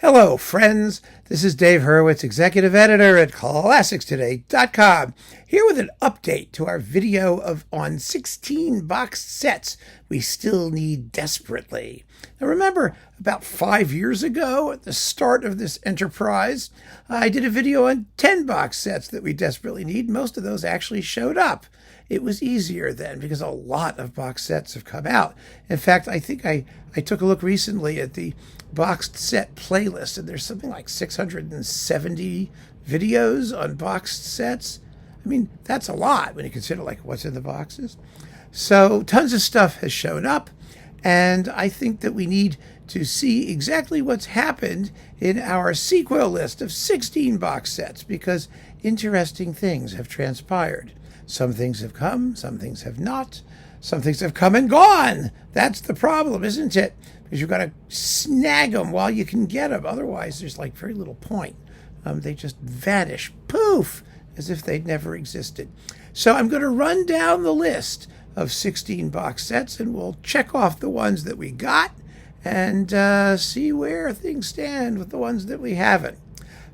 Hello, friends. This is Dave Hurwitz, executive editor at ClassicsToday.com, here with an update to our video on 16 boxed sets we still need desperately. Now, remember, about 5 years ago, at the start of this enterprise, I did a video on 10 box sets that we desperately need. Most of those actually showed up. It was easier then because a lot of box sets have come out. In fact, I think I took a look recently at the boxed set playlist, and there's something like 670 videos on boxed sets. I mean, that's a lot when you consider like what's in the boxes. So tons of stuff has shown up, and I think that we need to see exactly what's happened in our sequel list of 16 box sets, because interesting things have transpired. Some things have come, some things have not. Some things have come and gone. That's the problem, isn't it? Because you've got to snag them while you can get them. Otherwise, there's like very little point. They just vanish, poof, as if they'd never existed. So I'm going to run down the list of 16 box sets, and we'll check off the ones that we got and see where things stand with the ones that we haven't.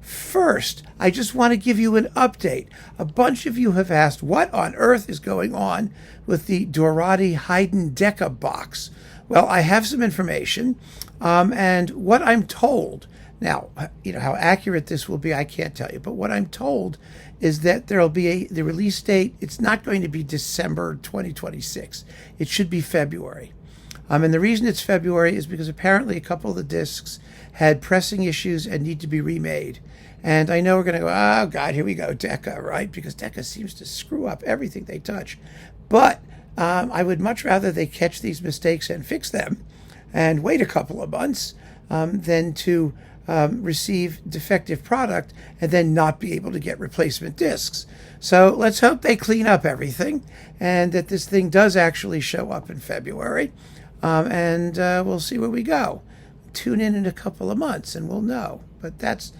First, I just want to give you an update. A bunch of you have asked what on earth is going on with the Dorati Haydn Decca box. Well, I have some information, and what I'm told, now, how accurate this will be, I can't tell you, but what I'm told is that there'll be the release date. It's not going to be December 2026. It should be February. And the reason it's February is because apparently a couple of the discs had pressing issues and need to be remade. And I know we're going to go, oh, God, here we go, Decca, right? Because Decca seems to screw up everything they touch. But I would much rather they catch these mistakes and fix them and wait a couple of months than to receive defective product and then not be able to get replacement discs. So let's hope they clean up everything and that this thing does actually show up in February. And we'll see where we go. Tune in a couple of months and we'll know. But that's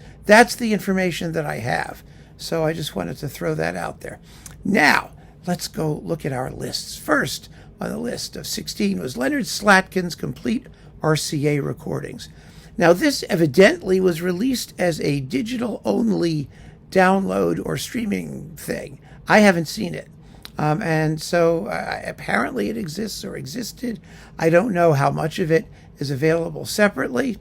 the information that I have. So I just wanted to throw that out there. Now, let's go look at our lists. First on the list of 16 was Leonard Slatkin's complete RCA recordings. Now, this evidently was released as a digital-only download or streaming thing. I haven't seen it. And so apparently it exists or existed. I don't know how much of it is available separately.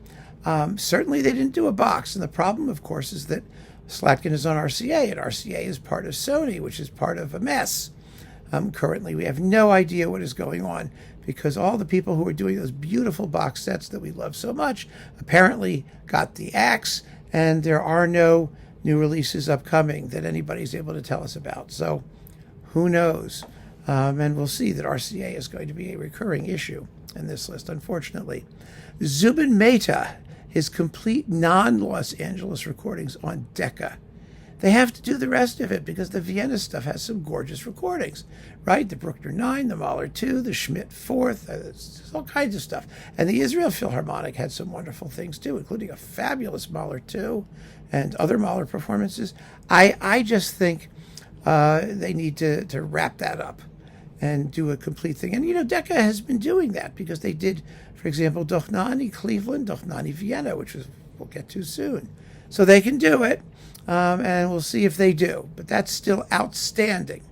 Certainly they didn't do a box. And the problem, of course, is that Slatkin is on RCA, and RCA is part of Sony, which is part of a mess. Currently, we have no idea what is going on because all the people who are doing those beautiful box sets that we love so much apparently got the axe, and there are no new releases upcoming that anybody's able to tell us about. So who knows? And we'll see that RCA is going to be a recurring issue in this list, unfortunately. Zubin Mehta, his complete non-Los Angeles recordings on Decca. They have to do the rest of it because the Vienna stuff has some gorgeous recordings, right? The Bruckner 9, the Mahler 2, the Schmidt 4th, there's all kinds of stuff. And the Israel Philharmonic had some wonderful things too, including a fabulous Mahler 2 and other Mahler performances. I just think they need to wrap that up and do a complete thing. And, Decca has been doing that because they did, for example, Dochnani Cleveland, Dochnani Vienna, which we'll get to soon. So they can do it, and we'll see if they do. But that's still outstanding.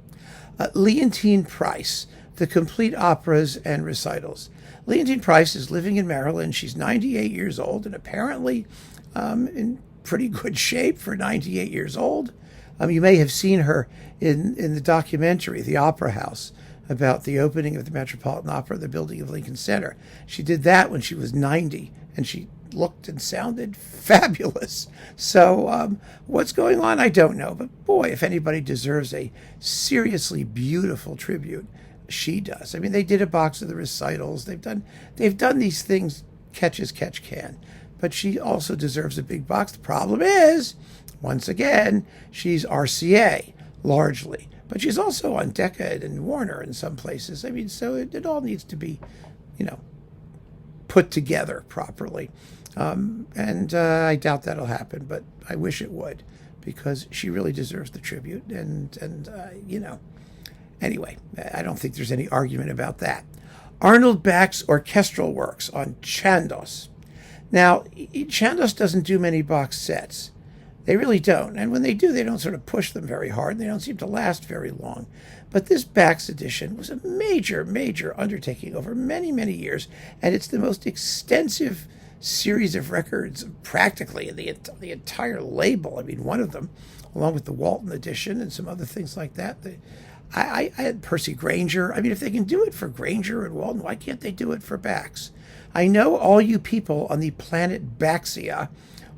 Leontine Price, the complete operas and recitals. Leontine Price is living in Maryland. She's 98 years old and apparently in pretty good shape for 98 years old. You may have seen her in the documentary, The Opera House, about the opening of the Metropolitan Opera, the building of Lincoln Center. She did that when she was 90, and she looked and sounded fabulous. So what's going on, I don't know. But boy, if anybody deserves a seriously beautiful tribute, she does. I mean, they did a box of the recitals. They've done these things catch as catch can. But she also deserves a big box. The problem is, once again, she's RCA, largely. But she's also on Decca and Warner in some places. I mean, so it all needs to be, put together properly. And I doubt that'll happen, but I wish it would, because she really deserves the tribute. And anyway, I don't think there's any argument about that. Arnold Bach's orchestral works on Chandos. Now, Chandos doesn't do many box sets. They really don't. And when they do, they don't sort of push them very hard. They don't seem to last very long. But this Bax edition was a major, major undertaking over many, many years. And it's the most extensive series of records practically in the entire label. I mean, one of them, along with the Walton edition and some other things like that. I had Percy Grainger. I mean, if they can do it for Grainger and Walton, why can't they do it for Bax? I know all you people on the planet Baxia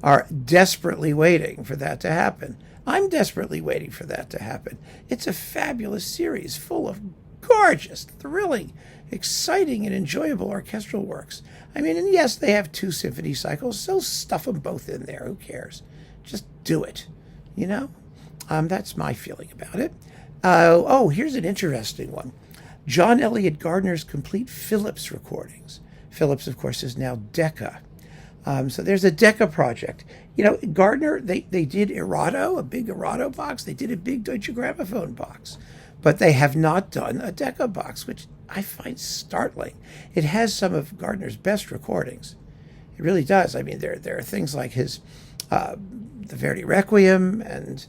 are desperately waiting for that to happen. I'm desperately waiting for that to happen. It's a fabulous series full of gorgeous, thrilling, exciting, and enjoyable orchestral works. I mean, and yes, they have 2 symphony cycles, so stuff them both in there. Who cares? Just do it, you know? That's my feeling about it. Here's an interesting one. John Elliott Gardner's complete Phillips recordings. Phillips, of course, is now Decca. So there's a Decca project. You know, Gardner, they did Erato, a big Erato box. They did a big Deutsche Grammophon box. But they have not done a Decca box, which I find startling. It has some of Gardner's best recordings. It really does. I mean, there are things like his the Verdi Requiem and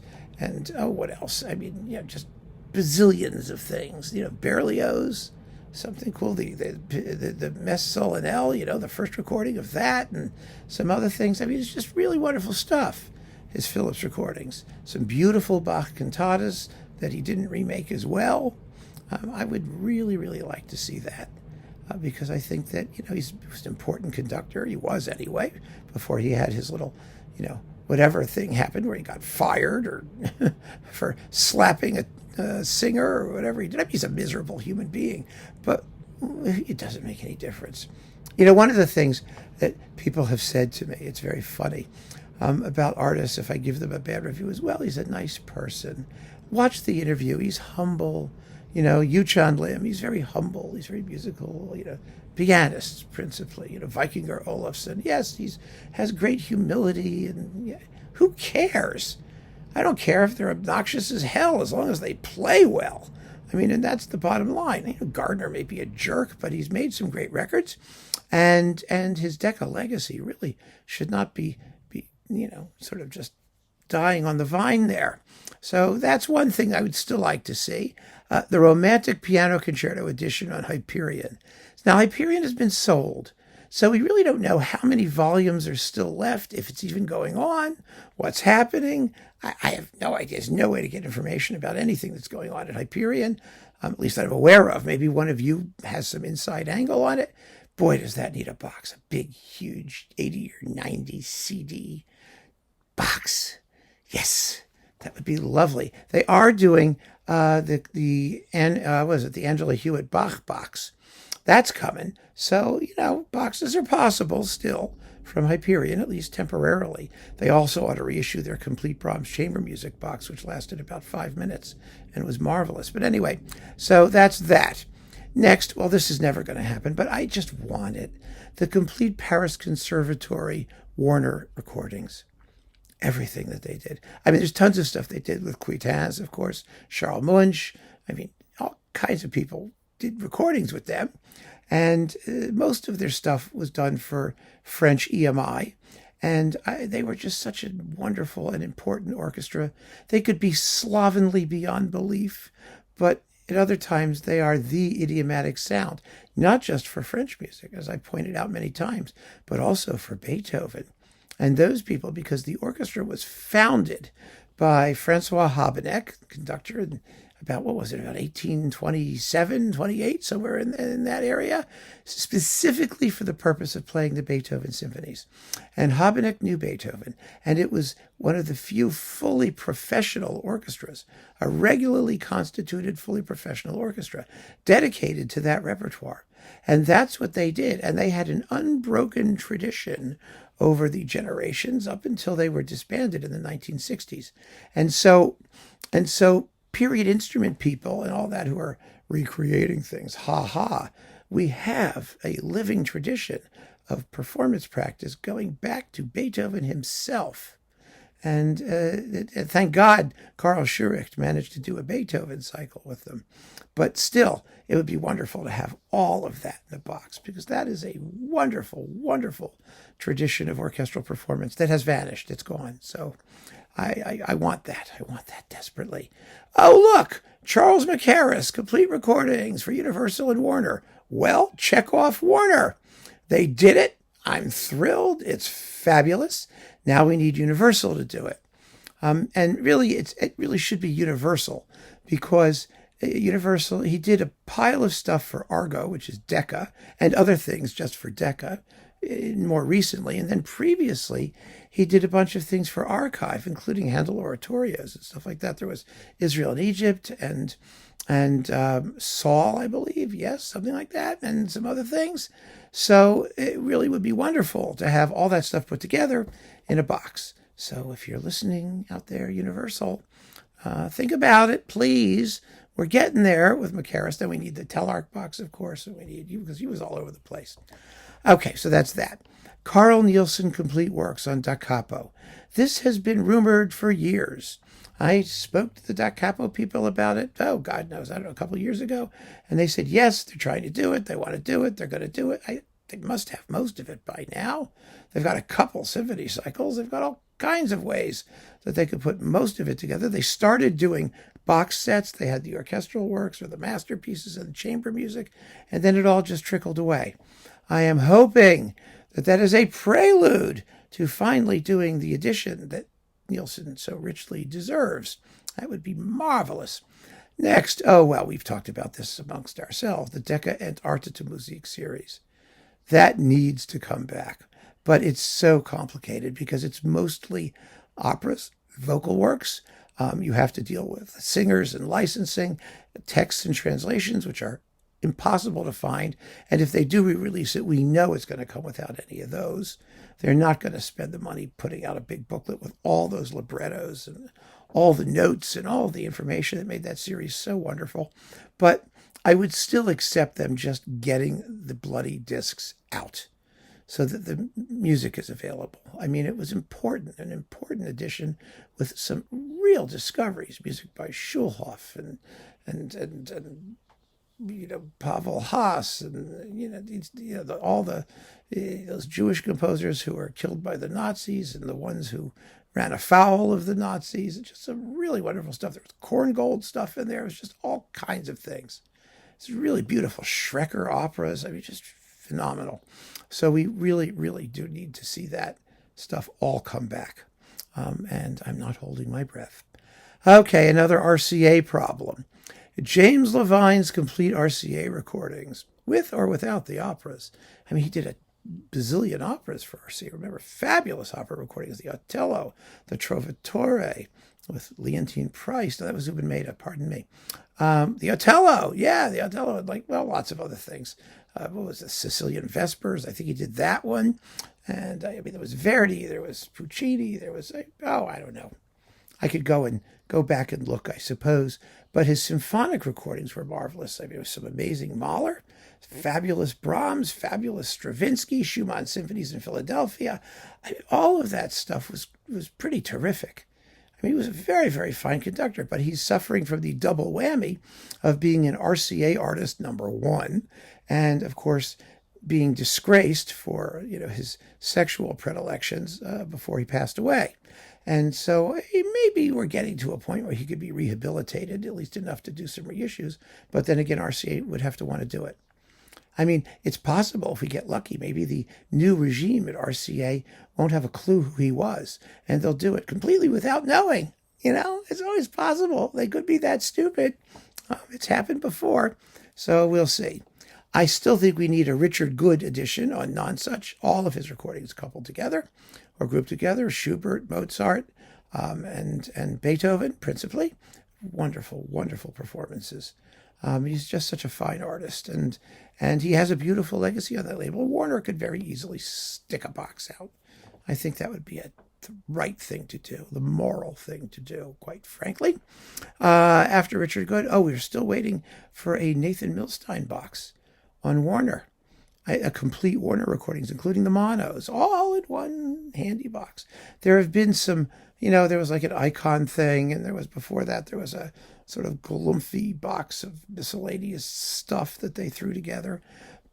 what else? I mean, you know, just bazillions of things. You know, Berlioz, something cool. The Messe Solennelle, you know, the first recording of that, and some other things. I mean, it's just really wonderful stuff. His Phillips recordings, some beautiful Bach cantatas that he didn't remake as well. I would really, really like to see that because I think that, you know, he was an important conductor. He was anyway before he had his little, you know, whatever thing happened where he got fired or for slapping a singer or whatever he did. I mean, he's a miserable human being, but it doesn't make any difference. You know, one of the things that people have said to me, it's very funny, about artists, if I give them a bad review as well, he's a nice person. Watch the interview. He's humble. You know, Yuchan Lim, he's very humble. He's very musical, you know, pianist principally. You know, Vikingur Olafsson, yes, has great humility. And yeah, who cares? I don't care if they're obnoxious as hell as long as they play well. I mean, and that's the bottom line. You know, Gardner may be a jerk, but he's made some great records. And his Decca legacy really should not be, you know, sort of just dying on the vine there. So that's one thing I would still like to see. The Romantic Piano Concerto edition on Hyperion. Now, Hyperion has been sold, so we really don't know how many volumes are still left, if it's even going on, what's happening. I have no idea. There's no way to get information about anything that's going on at Hyperion, at least that I'm aware of. Maybe one of you has some inside angle on it. Boy, does that need a box, a big, huge 80 or 90 CD box. Yes, that would be lovely. They are doing the Angela Hewitt Bach box. That's coming. So, you know, boxes are possible still from Hyperion, at least temporarily. They also ought to reissue their complete Brahms chamber music box, which lasted about 5 minutes and was marvelous. But anyway, so that's that. Next, well, this is never going to happen, but I just want it. The complete Paris Conservatory Warner recordings. Everything that they did. I mean, there's tons of stuff they did with Cuitins, of course, Charles Munch. I mean, all kinds of people did recordings with them. And most of their stuff was done for French EMI. And they were just such a wonderful and important orchestra. They could be slovenly beyond belief, but at other times they are the idiomatic sound, not just for French music, as I pointed out many times, but also for Beethoven. And those people, because the orchestra was founded by Francois Habeneck, conductor, in about 1827, 28, somewhere in that area, specifically for the purpose of playing the Beethoven symphonies. And Habeneck knew Beethoven, and it was one of the few fully professional orchestras, a regularly constituted, fully professional orchestra, dedicated to that repertoire. And that's what they did. And they had an unbroken tradition over the generations up until they were disbanded in the 1960s. And so period instrument people and all that who are recreating things, we have a living tradition of performance practice going back to Beethoven himself. And thank God Carl Schuricht managed to do a Beethoven cycle with them. But still, it would be wonderful to have all of that in the box, because that is a wonderful, wonderful tradition of orchestral performance that has vanished. It's gone. So I want that. I want that desperately. Oh, look, Charles Mackerras, complete recordings for Universal and Warner. Well, check off Warner. They did it. I'm thrilled. It's fabulous. Now we need Universal to do it. And really, it really should be Universal, because Universal, he did a pile of stuff for Argo, which is Decca, and other things just for Decca more recently. And then previously, he did a bunch of things for Archive, including Handel oratorios and stuff like that. There was Israel and Egypt and Saul, I believe, yes, something like that, and some other things. So it really would be wonderful to have all that stuff put together in a box. So if you're listening out there, Universal, think about it, please. We're getting there with Mackerras. Then we need the Telarc box, of course, and we need you, because he was all over the place. Okay, so that's that. Carl Nielsen Complete Works on Da Capo. This has been rumored for years. I spoke to the Da Capo people about it, oh, God knows, I don't know, a couple of years ago, and they said, yes, they're trying to do it, they want to do it, they're going to do it. They must have most of it by now. They've got a couple symphony cycles. They've got all kinds of ways that they could put most of it together. They started doing box sets. They had the orchestral works or the masterpieces and the chamber music, and then it all just trickled away. I am hoping that that is a prelude to finally doing the edition that Nielsen so richly deserves. That would be marvelous. Next, oh, well, we've talked about this amongst ourselves, the Decca and Arte Musik series. That needs to come back. But it's so complicated because it's mostly operas, vocal works. You have to deal with singers and licensing, texts and translations, which are impossible to find. And if they do re-release it, we know it's going to come without any of those. They're not going to spend the money putting out a big booklet with all those librettos and all the notes and all the information that made that series so wonderful. But I would still accept them just getting the bloody discs out so that the music is available. I mean, it was important, an important edition with some real discoveries, music by Schulhoff and Pavel Haas and all those Jewish composers who were killed by the Nazis and the ones who ran afoul of the Nazis. It's just some really wonderful stuff. There was Korngold stuff in there. It was just all kinds of things. It's really beautiful Schrecker operas. I mean, just phenomenal. So we really, really do need to see that stuff all come back. And I'm not holding my breath. Okay, another RCA problem. James Levine's complete RCA recordings, with or without the operas. I mean, he did a bazillion operas for RCA. Remember, fabulous opera recordings, the Otello, the Trovatore, with Leontine Price. No, that was Zubin Mehta, pardon me. The Otello, the Otello, and lots of other things. What was the Sicilian Vespers? I think he did that one. And there was Verdi, there was Puccini, there was, I don't know. I could go back and look, I suppose. But his symphonic recordings were marvelous. I mean, there was some amazing Mahler, fabulous Brahms, fabulous Stravinsky, Schumann symphonies in Philadelphia. All of that stuff was pretty terrific. I mean, he was a very, very fine conductor, but he's suffering from the double whammy of being an RCA artist #1, and of course being disgraced for his sexual predilections before he passed away. And so maybe we're getting to a point where he could be rehabilitated, at least enough to do some reissues. But then again, RCA would have to want to do it. I mean, it's possible if we get lucky, maybe the new regime at RCA won't have a clue who he was, and they'll do it completely without knowing. It's always possible. They could be that stupid. It's happened before. So we'll see. I still think we need a Richard Good edition on Nonsuch, all of his recordings coupled together or grouped together, Schubert, Mozart, and Beethoven, principally. Wonderful, wonderful performances. He's just such a fine artist, and he has a beautiful legacy on that label. Warner could very easily stick a box out. I think that would be the right thing to do, the moral thing to do, quite frankly. After Richard Good, we're still waiting for a Nathan Milstein box on Warner. a complete Warner recordings, including the monos, all in one handy box. There have been some, there was like an Icon thing, and there was before that, there was a sort of glumphy box of miscellaneous stuff that they threw together.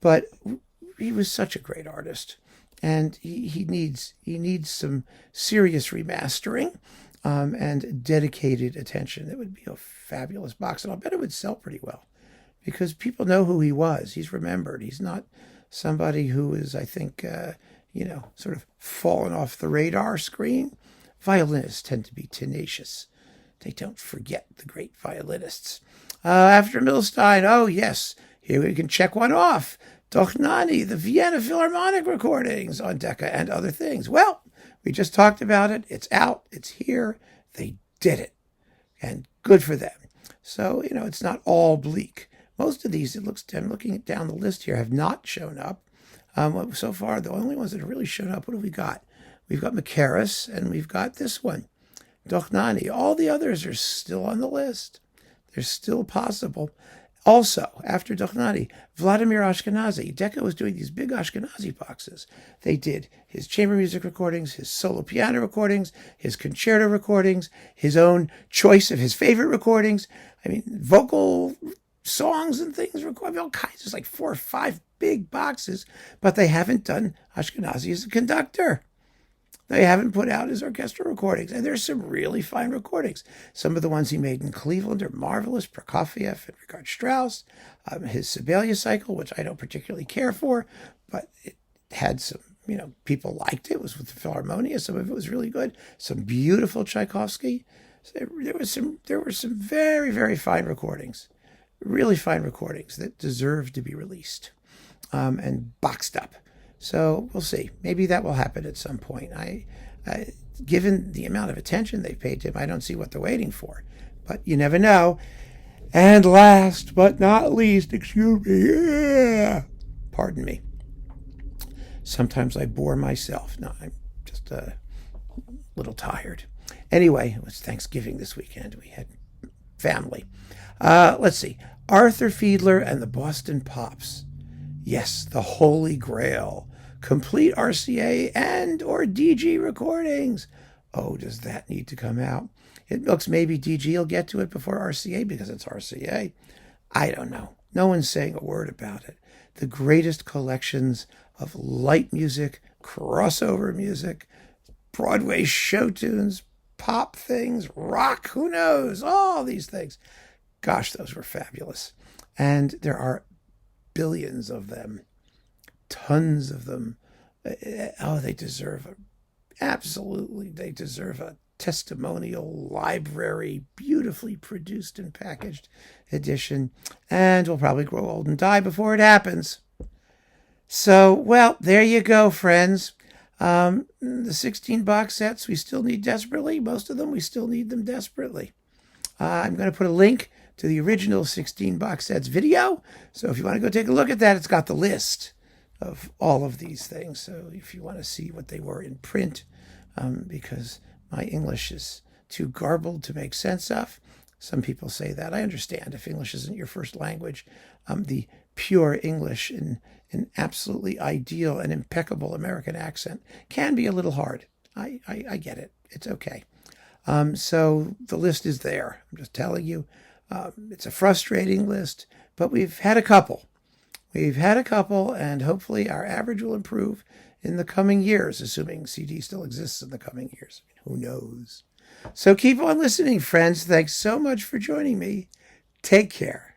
But he was such a great artist, and he needs some serious remastering and dedicated attention. It would be a fabulous box, and I'll bet it would sell pretty well because people know who he was. He's remembered. He's not somebody who is, I think, sort of fallen off the radar screen. Violinists tend to be tenacious. They don't forget the great violinists. After Milstein, oh yes, here we can check one off. Dochnani, the Vienna Philharmonic recordings on Decca and other things. Well, we just talked about it. It's out. It's here. They did it. And good for them. So, it's not all bleak. Most of these, I'm looking down the list here, have not shown up. So far, the only ones that have really shown up, what have we got? We've got Macaris, and we've got this one, Dochnani. All the others are still on the list. They're still possible. Also, after Dochnani, Vladimir Ashkenazy. Decca was doing these big Ashkenazy boxes. They did his chamber music recordings, his solo piano recordings, his concerto recordings, his own choice of his favorite recordings. Vocal songs and things recorded, all kinds. There's like 4 or 5 big boxes, but they haven't done Ashkenazy as a conductor. They haven't put out his orchestral recordings, and there's some really fine recordings. Some of the ones he made in Cleveland are marvelous. Prokofiev and Richard Strauss. His Sibelius cycle, which I don't particularly care for, but it had some, people liked it. It was with the Philharmonia. Some of it was really good. Some beautiful Tchaikovsky. So there were some very, very fine recordings, really fine recordings that deserve to be released and boxed up. So we'll see. Maybe that will happen at some point. Given the amount of attention they've paid to him, I don't see what they're waiting for. But you never know. And last but not least, pardon me. Sometimes I bore myself. No, I'm just a little tired. Anyway, it was Thanksgiving this weekend. We had family. Let's see. Arthur Fiedler and the Boston Pops. Yes, the Holy Grail. Complete RCA and or DG recordings. Oh, does that need to come out? It looks maybe DG will get to it before RCA because it's RCA. I don't know. No one's saying a word about it. The greatest collections of light music, crossover music, Broadway show tunes, pop things, rock, who knows, all these things. Gosh, those were fabulous. And there are billions of them, tons of them. Oh, they deserve they deserve a testimonial library, beautifully produced and packaged edition. And we'll probably grow old and die before it happens. So, well, there you go, friends. The 16 box sets we still need desperately. Most of them, we still need them desperately. I'm going to put a link to the original 16 box sets video. So if you want to go take a look at that, it's got the list of all of these things. So if you want to see what they were in print, because my English is too garbled to make sense of. Some people say that. I understand if English isn't your first language. The pure English in an absolutely ideal and impeccable American accent can be a little hard. I get it. It's okay. So the list is there. I'm just telling you. It's a frustrating list, but we've had a couple. And hopefully our average will improve in the coming years, assuming CD still exists in the coming years. Who knows? So keep on listening, friends. Thanks so much for joining me. Take care.